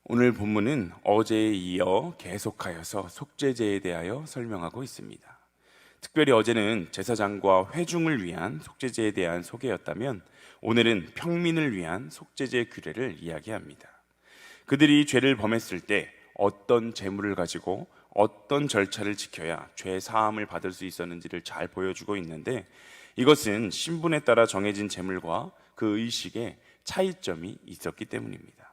오늘 본문은 어제에 이어 계속하여서 속죄제에 대하여 설명하고 있습니다. 특별히 어제는 제사장과 회중을 위한 속죄제에 대한 소개였다면 오늘은 평민을 위한 속죄제 규례를 이야기합니다. 그들이 죄를 범했을 때 어떤 제물을 가지고 어떤 절차를 지켜야 죄 사함을 받을 수 있었는지를 잘 보여주고 있는데, 이것은 신분에 따라 정해진 제물과 그 의식에 차이점이 있었기 때문입니다.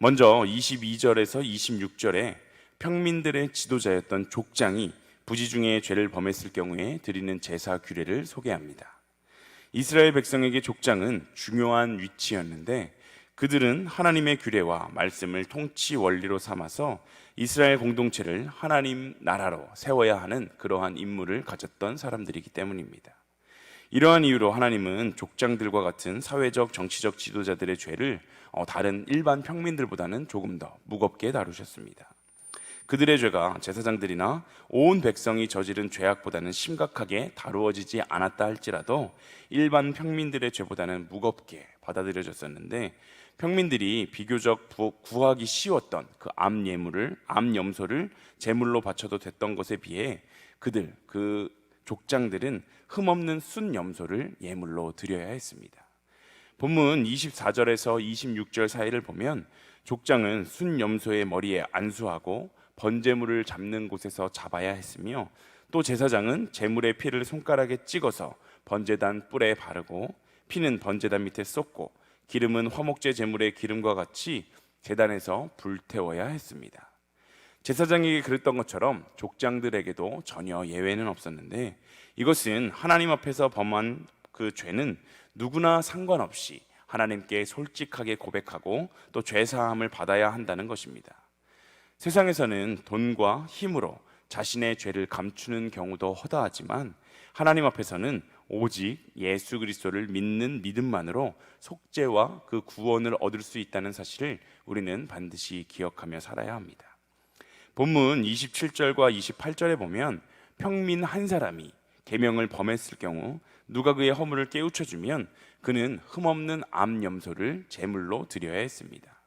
먼저 22절에서 26절에 평민들의 지도자였던 족장이 부지 중에 죄를 범했을 경우에 드리는 제사 규례를 소개합니다. 이스라엘 백성에게 족장은 중요한 위치였는데, 그들은 하나님의 규례와 말씀을 통치 원리로 삼아서 이스라엘 공동체를 하나님 나라로 세워야 하는 그러한 임무를 가졌던 사람들이기 때문입니다. 이러한 이유로 하나님은 족장들과 같은 사회적 정치적 지도자들의 죄를 다른 일반 평민들보다는 조금 더 무겁게 다루셨습니다. 그들의 죄가 제사장들이나 온 백성이 저지른 죄악보다는 심각하게 다루어지지 않았다 할지라도 일반 평민들의 죄보다는 무겁게 받아들여졌었는데, 평민들이 비교적 구하기 쉬웠던 그 암염소를 제물로 바쳐도 됐던 것에 비해 그 족장들은 흠없는 순염소를 예물로 드려야 했습니다. 본문 24절에서 26절 사이를 보면 족장은 순염소의 머리에 안수하고 번제물을 잡는 곳에서 잡아야 했으며, 또 제사장은 제물의 피를 손가락에 찍어서 번제단 뿔에 바르고 피는 번제단 밑에 쏟고 기름은 화목제 제물의 기름과 같이 제단에서 불태워야 했습니다. 제사장에게 그랬던 것처럼 족장들에게도 전혀 예외는 없었는데, 이것은 하나님 앞에서 범한 그 죄는 누구나 상관없이 하나님께 솔직하게 고백하고 또 죄사함을 받아야 한다는 것입니다. 세상에서는 돈과 힘으로 자신의 죄를 감추는 경우도 허다하지만, 하나님 앞에서는 오직 예수 그리스도를 믿는 믿음만으로 속죄와 그 구원을 얻을 수 있다는 사실을 우리는 반드시 기억하며 살아야 합니다. 본문 27절과 28절에 보면 평민 한 사람이 계명을 범했을 경우 누가 그의 허물을 깨우쳐주면 그는 흠없는 암염소를 제물로 드려야 했습니다.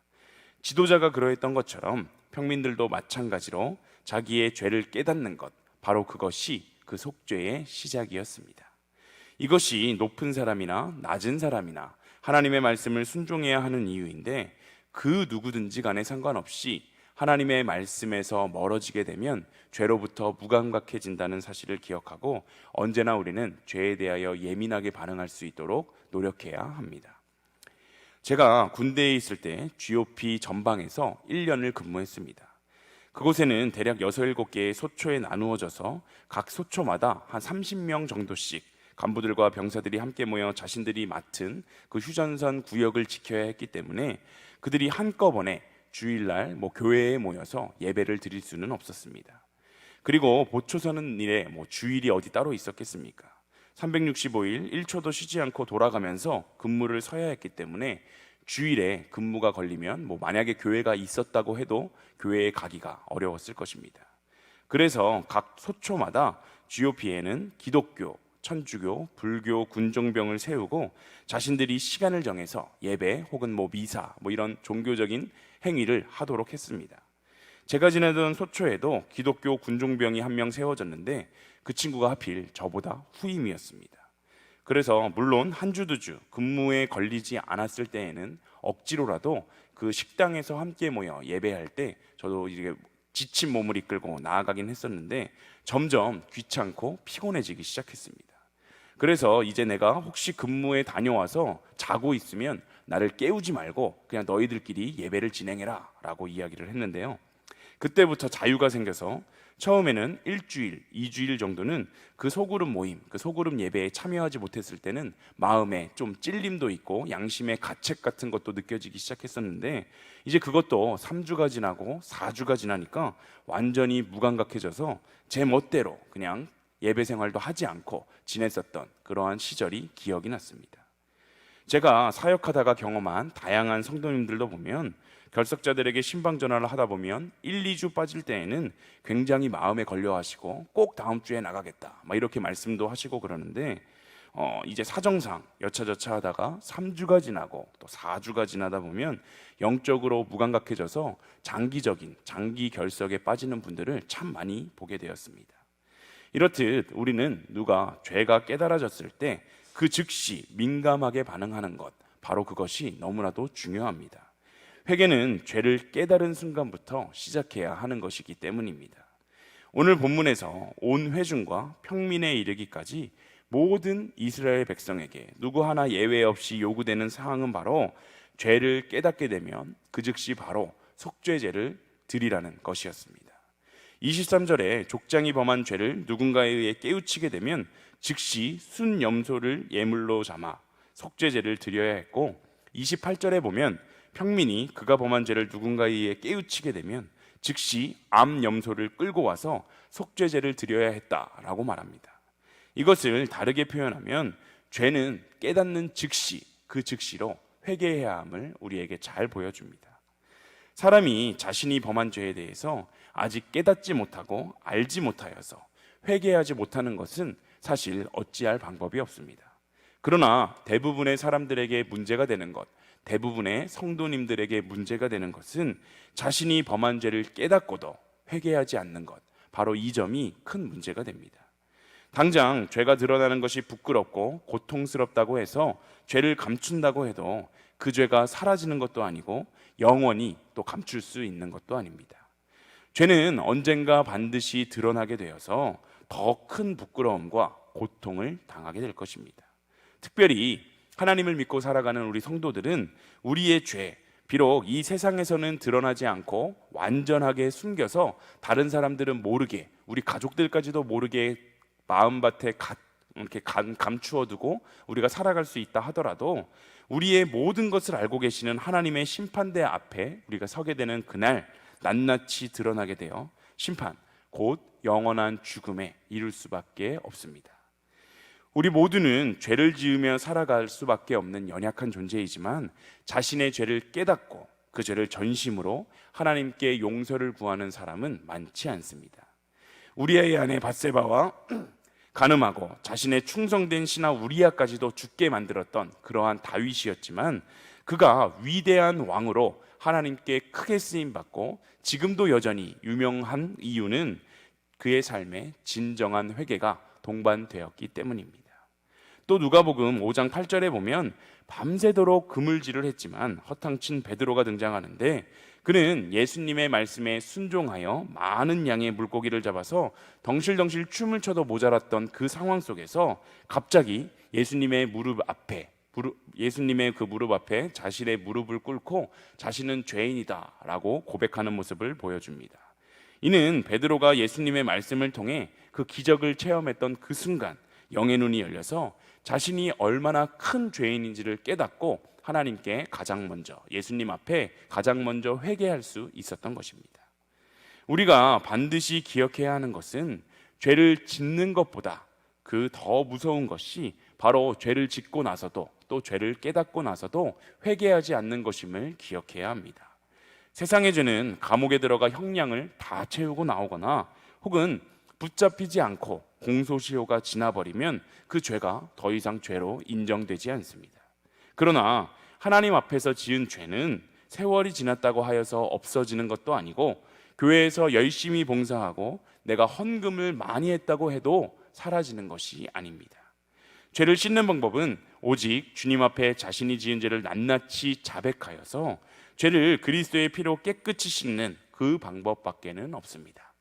지도자가 그러했던 것처럼 평민들도 마찬가지로 자기의 죄를 깨닫는 것, 바로 그것이 그 속죄의 시작이었습니다. 이것이 높은 사람이나 낮은 사람이나 하나님의 말씀을 순종해야 하는 이유인데, 그 누구든지 간에 상관없이 하나님의 말씀에서 멀어지게 되면 죄로부터 무감각해진다는 사실을 기억하고 언제나 우리는 죄에 대하여 예민하게 반응할 수 있도록 노력해야 합니다. 제가 군대에 있을 때 GOP 전방에서 1년을 근무했습니다. 그곳에는 대략 6, 7개의 소초에 나누어져서 각 소초마다 한 30명 정도씩 간부들과 병사들이 함께 모여 자신들이 맡은 그 휴전선 구역을 지켜야 했기 때문에 그들이 한꺼번에 주일날 교회에 모여서 예배를 드릴 수는 없었습니다. 그리고 보초 서는 일에 주일이 어디 따로 있었겠습니까? 365일 1초도 쉬지 않고 돌아가면서 근무를 서야 했기 때문에 주일에 근무가 걸리면 만약에 교회가 있었다고 해도 교회에 가기가 어려웠을 것입니다. 그래서 각 소초마다 GOP에는 기독교, 천주교, 불교, 군종병을 세우고 자신들이 시간을 정해서 예배 혹은 미사 이런 종교적인 행위를 하도록 했습니다. 제가 지내던 소초에도 기독교 군종병이 한 명 세워졌는데 그 친구가 하필 저보다 후임이었습니다. 그래서 물론 한 주 두 주 근무에 걸리지 않았을 때에는 억지로라도 그 식당에서 함께 모여 예배할 때 저도 이게 지친 몸을 이끌고 나아가긴 했었는데 점점 귀찮고 피곤해지기 시작했습니다. 그래서 이제 내가 혹시 근무에 다녀와서 자고 있으면 나를 깨우지 말고 그냥 너희들끼리 예배를 진행해라 라고 이야기를 했는데요, 그때부터 자유가 생겨서 처음에는 1주일, 2주일 정도는 그 소그룹 모임, 그 소그룹 예배에 참여하지 못했을 때는 마음에 좀 찔림도 있고 양심의 가책 같은 것도 느껴지기 시작했었는데, 이제 그것도 3주가 지나고 4주가 지나니까 완전히 무감각해져서 제 멋대로 그냥 예배 생활도 하지 않고 지냈었던 그러한 시절이 기억이 났습니다. 제가 사역하다가 경험한 다양한 성도님들도 보면 결석자들에게 신방 전화를 하다 보면 1, 2주 빠질 때에는 굉장히 마음에 걸려 하시고 꼭 다음 주에 나가겠다 이렇게 말씀도 하시고 그러는데, 이제 사정상 여차저차 하다가 3주가 지나고 또 4주가 지나다 보면 영적으로 무감각해져서 장기 결석에 빠지는 분들을 참 많이 보게 되었습니다. 이렇듯 우리는 누가 죄가 깨달아졌을 때 그 즉시 민감하게 반응하는 것, 바로 그것이 너무나도 중요합니다. 회개는 죄를 깨달은 순간부터 시작해야 하는 것이기 때문입니다. 오늘 본문에서 온 회중과 평민에 이르기까지 모든 이스라엘 백성에게 누구 하나 예외 없이 요구되는 사항은 바로 죄를 깨닫게 되면 그 즉시 바로 속죄제를 드리라는 것이었습니다. 23절에 족장이 범한 죄를 누군가에 의해 깨우치게 되면 즉시 순염소를 예물로 삼아 속죄제를 드려야 했고, 28절에 보면 평민이 그가 범한 죄를 누군가에 의해 깨우치게 되면 즉시 암염소를 끌고 와서 속죄제를 드려야 했다라고 말합니다. 이것을 다르게 표현하면 죄는 깨닫는 즉시, 그 즉시로 회개해야 함을 우리에게 잘 보여줍니다. 사람이 자신이 범한 죄에 대해서 아직 깨닫지 못하고 알지 못하여서 회개하지 못하는 것은 사실 어찌할 방법이 없습니다. 그러나 대부분의 사람들에게 문제가 되는 것, 대부분의 성도님들에게 문제가 되는 것은 자신이 범한 죄를 깨닫고도 회개하지 않는 것, 바로 이 점이 큰 문제가 됩니다. 당장 죄가 드러나는 것이 부끄럽고 고통스럽다고 해서 죄를 감춘다고 해도 그 죄가 사라지는 것도 아니고 영원히 또 감출 수 있는 것도 아닙니다. 죄는 언젠가 반드시 드러나게 되어서 더 큰 부끄러움과 고통을 당하게 될 것입니다. 특별히 하나님을 믿고 살아가는 우리 성도들은 우리의 죄, 비록 이 세상에서는 드러나지 않고 완전하게 숨겨서 다른 사람들은 모르게, 우리 가족들까지도 모르게 마음밭에 이렇게 감추어 두고 우리가 살아갈 수 있다 하더라도 우리의 모든 것을 알고 계시는 하나님의 심판대 앞에 우리가 서게 되는 그날 낱낱이 드러나게 되어 심판, 곧 영원한 죽음에 이를 수밖에 없습니다. 우리 모두는 죄를 지으며 살아갈 수밖에 없는 연약한 존재이지만 자신의 죄를 깨닫고 그 죄를 전심으로 하나님께 용서를 구하는 사람은 많지 않습니다. 우리아의 아내 밧세바와 간음하고 자신의 충성된 신하 우리아까지도 죽게 만들었던 그러한 다윗이었지만, 그가 위대한 왕으로 하나님께 크게 쓰임받고 지금도 여전히 유명한 이유는 그의 삶에 진정한 회개가 동반되었기 때문입니다. 또 누가복음 5장 8절에 보면 밤새도록 그물질을 했지만 허탕친 베드로가 등장하는데, 그는 예수님의 말씀에 순종하여 많은 양의 물고기를 잡아서 덩실덩실 춤을 춰도 모자랐던 그 상황 속에서 갑자기 예수님의 그 무릎 앞에 자신의 무릎을 꿇고 자신은 죄인이다라고 고백하는 모습을 보여줍니다. 이는 베드로가 예수님의 말씀을 통해 그 기적을 체험했던 그 순간 영의 눈이 열려서 자신이 얼마나 큰 죄인인지를 깨닫고 하나님께 가장 먼저, 예수님 앞에 가장 먼저 회개할 수 있었던 것입니다. 우리가 반드시 기억해야 하는 것은 죄를 짓는 것보다 그 더 무서운 것이 바로 죄를 짓고 나서도 또 죄를 깨닫고 나서도 회개하지 않는 것임을 기억해야 합니다. 세상의 죄는 감옥에 들어가 형량을 다 채우고 나오거나 혹은 붙잡히지 않고 공소시효가 지나버리면 그 죄가 더 이상 죄로 인정되지 않습니다. 그러나 하나님 앞에서 지은 죄는 세월이 지났다고 하여서 없어지는 것도 아니고, 교회에서 열심히 봉사하고 내가 헌금을 많이 했다고 해도 사라지는 것이 아닙니다. 죄를 씻는 방법은 오직 주님 앞에 자신이 지은 죄를 낱낱이 자백하여서 죄를 그리스도의 피로 깨끗이 씻는 그 방법밖에는 없습니다.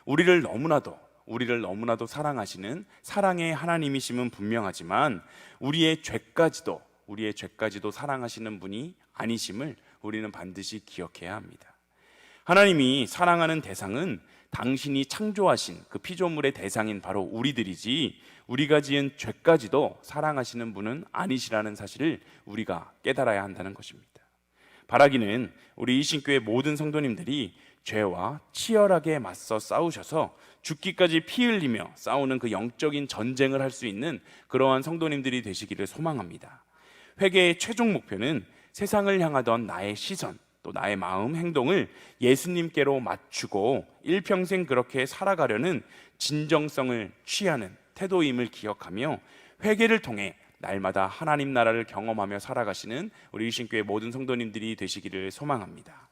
우리를 너무나도 사랑하시는 사랑의 하나님이심은 분명하지만 우리의 죄까지도 사랑하시는 분이 아니심을 우리는 반드시 기억해야 합니다. 하나님이 사랑하는 대상은 당신이 창조하신 그 피조물의 대상인 바로 우리들이지, 우리가 지은 죄까지도 사랑하시는 분은 아니시라는 사실을 우리가 깨달아야 한다는 것입니다. 바라기는 우리 이신교회 모든 성도님들이 죄와 치열하게 맞서 싸우셔서 죽기까지 피 흘리며 싸우는 그 영적인 전쟁을 할 수 있는 그러한 성도님들이 되시기를 소망합니다. 회개의 최종 목표는 세상을 향하던 나의 시선, 또 나의 마음, 행동을 예수님께로 맞추고 일평생 그렇게 살아가려는 진정성을 취하는 태도임을 기억하며 회개를 통해 날마다 하나님 나라를 경험하며 살아가시는 우리 일신교회 모든 성도님들이 되시기를 소망합니다.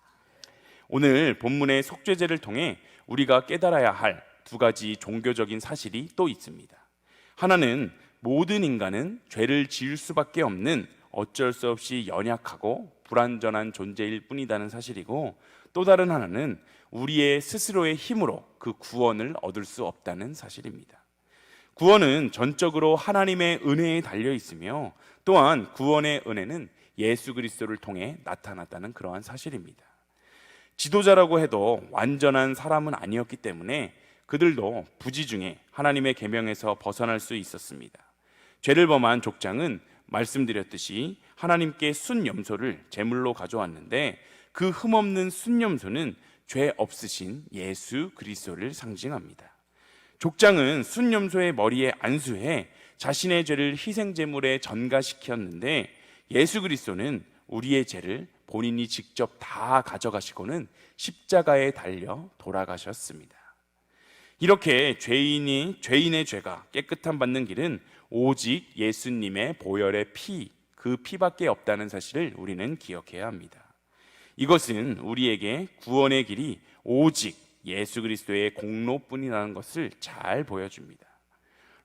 오늘 본문의 속죄제를 통해 우리가 깨달아야 할 두 가지 종교적인 사실이 또 있습니다. 하나는 모든 인간은 죄를 지을 수밖에 없는 어쩔 수 없이 연약하고 불완전한 존재일 뿐이라는 사실이고, 또 다른 하나는 우리의 스스로의 힘으로 그 구원을 얻을 수 없다는 사실입니다. 구원은 전적으로 하나님의 은혜에 달려 있으며, 또한 구원의 은혜는 예수 그리스도를 통해 나타났다는 그러한 사실입니다. 지도자라고 해도 완전한 사람은 아니었기 때문에 그들도 부지 중에 하나님의 계명에서 벗어날 수 있었습니다. 죄를 범한 족장은 말씀드렸듯이 하나님께 순염소를 제물로 가져왔는데, 그 흠없는 순염소는 죄 없으신 예수 그리스도를 상징합니다. 족장은 순염소의 머리에 안수해 자신의 죄를 희생제물에 전가시켰는데, 예수 그리스도는 우리의 죄를 본인이 직접 다 가져가시고는 십자가에 달려 돌아가셨습니다. 이렇게 죄인의 죄가 깨끗함 받는 길은 오직 예수님의 보혈의 피, 그 피밖에 없다는 사실을 우리는 기억해야 합니다. 이것은 우리에게 구원의 길이 오직 예수 그리스도의 공로뿐이라는 것을 잘 보여줍니다.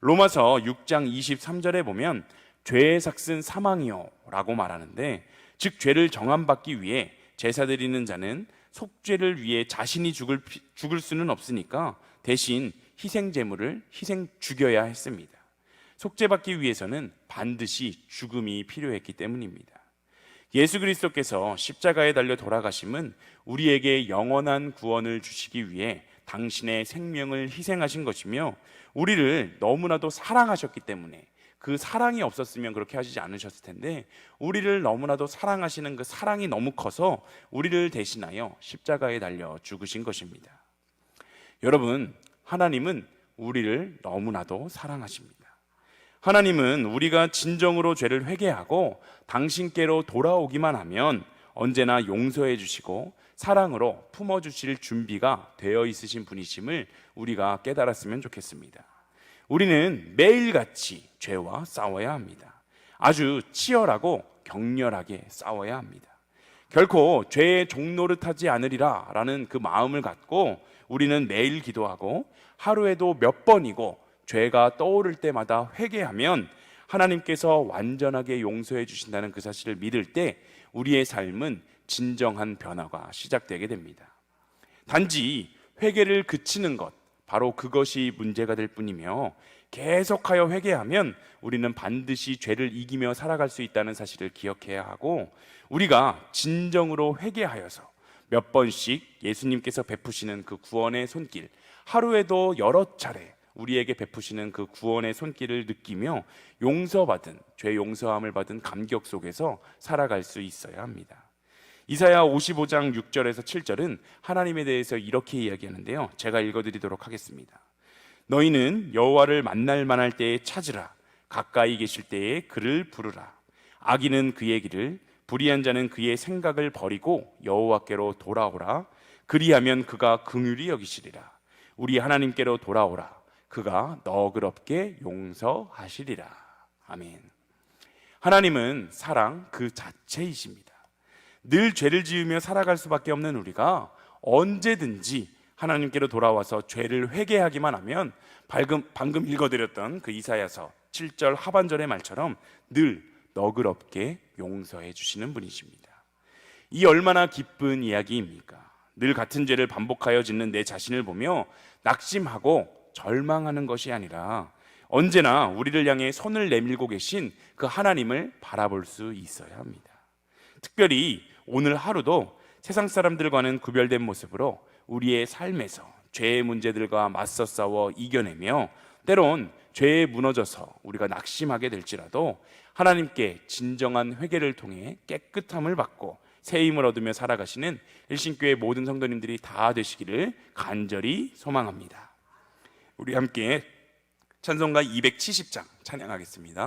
로마서 6장 23절에 보면 죄의 삭은 사망이요 라고 말하는데, 즉 죄를 정함받기 위해 제사 드리는 자는 속죄를 위해 자신이 죽을 수는 없으니까 대신 희생제물을 죽여야 했습니다. 속죄받기 위해서는 반드시 죽음이 필요했기 때문입니다. 예수 그리스도께서 십자가에 달려 돌아가심은 우리에게 영원한 구원을 주시기 위해 당신의 생명을 희생하신 것이며, 우리를 너무나도 사랑하셨기 때문에, 그 사랑이 없었으면 그렇게 하시지 않으셨을 텐데, 우리를 너무나도 사랑하시는 그 사랑이 너무 커서 우리를 대신하여 십자가에 달려 죽으신 것입니다. 여러분, 하나님은 우리를 너무나도 사랑하십니다. 하나님은 우리가 진정으로 죄를 회개하고 당신께로 돌아오기만 하면 언제나 용서해 주시고 사랑으로 품어주실 준비가 되어 있으신 분이심을 우리가 깨달았으면 좋겠습니다. 우리는 매일같이 죄와 싸워야 합니다. 아주 치열하고 격렬하게 싸워야 합니다. 결코 죄의 종노릇하지 않으리라 라는 그 마음을 갖고 우리는 매일 기도하고 하루에도 몇 번이고 죄가 떠오를 때마다 회개하면 하나님께서 완전하게 용서해 주신다는 그 사실을 믿을 때 우리의 삶은 진정한 변화가 시작되게 됩니다. 단지 회개를 그치는 것, 바로 그것이 문제가 될 뿐이며, 계속하여 회개하면 우리는 반드시 죄를 이기며 살아갈 수 있다는 사실을 기억해야 하고, 우리가 진정으로 회개하여서 몇 번씩 예수님께서 베푸시는 그 구원의 손길, 하루에도 여러 차례 우리에게 베푸시는 그 구원의 손길을 느끼며 용서받은, 죄 용서함을 받은 감격 속에서 살아갈 수 있어야 합니다. 이사야 55장 6절에서 7절은 하나님에 대해서 이렇게 이야기하는데요, 제가 읽어드리도록 하겠습니다. 너희는 여호와를 만날 만할 때에 찾으라. 가까이 계실 때에 그를 부르라. 악인은 그의 길을, 불의한 자는 그의 생각을 버리고 여호와께로 돌아오라. 그리하면 그가 긍휼히 여기시리라. 우리 하나님께로 돌아오라. 그가 너그럽게 용서하시리라. 아멘. 하나님은 사랑 그 자체이십니다. 늘 죄를 지으며 살아갈 수밖에 없는 우리가 언제든지 하나님께로 돌아와서 죄를 회개하기만 하면 방금 읽어드렸던 그 이사야서 7절 하반절의 말처럼 늘 너그럽게 용서해 주시는 분이십니다. 이 얼마나 기쁜 이야기입니까? 늘 같은 죄를 반복하여 짓는 내 자신을 보며 낙심하고 절망하는 것이 아니라 언제나 우리를 향해 손을 내밀고 계신 그 하나님을 바라볼 수 있어야 합니다. 특별히 오늘 하루도 세상 사람들과는 구별된 모습으로 우리의 삶에서 죄의 문제들과 맞서 싸워 이겨내며, 때론 죄에 무너져서 우리가 낙심하게 될지라도 하나님께 진정한 회개를 통해 깨끗함을 받고 새 힘을 얻으며 살아가시는 일신교회 모든 성도님들이 다 되시기를 간절히 소망합니다. 우리 함께 찬송가 270장 찬양하겠습니다.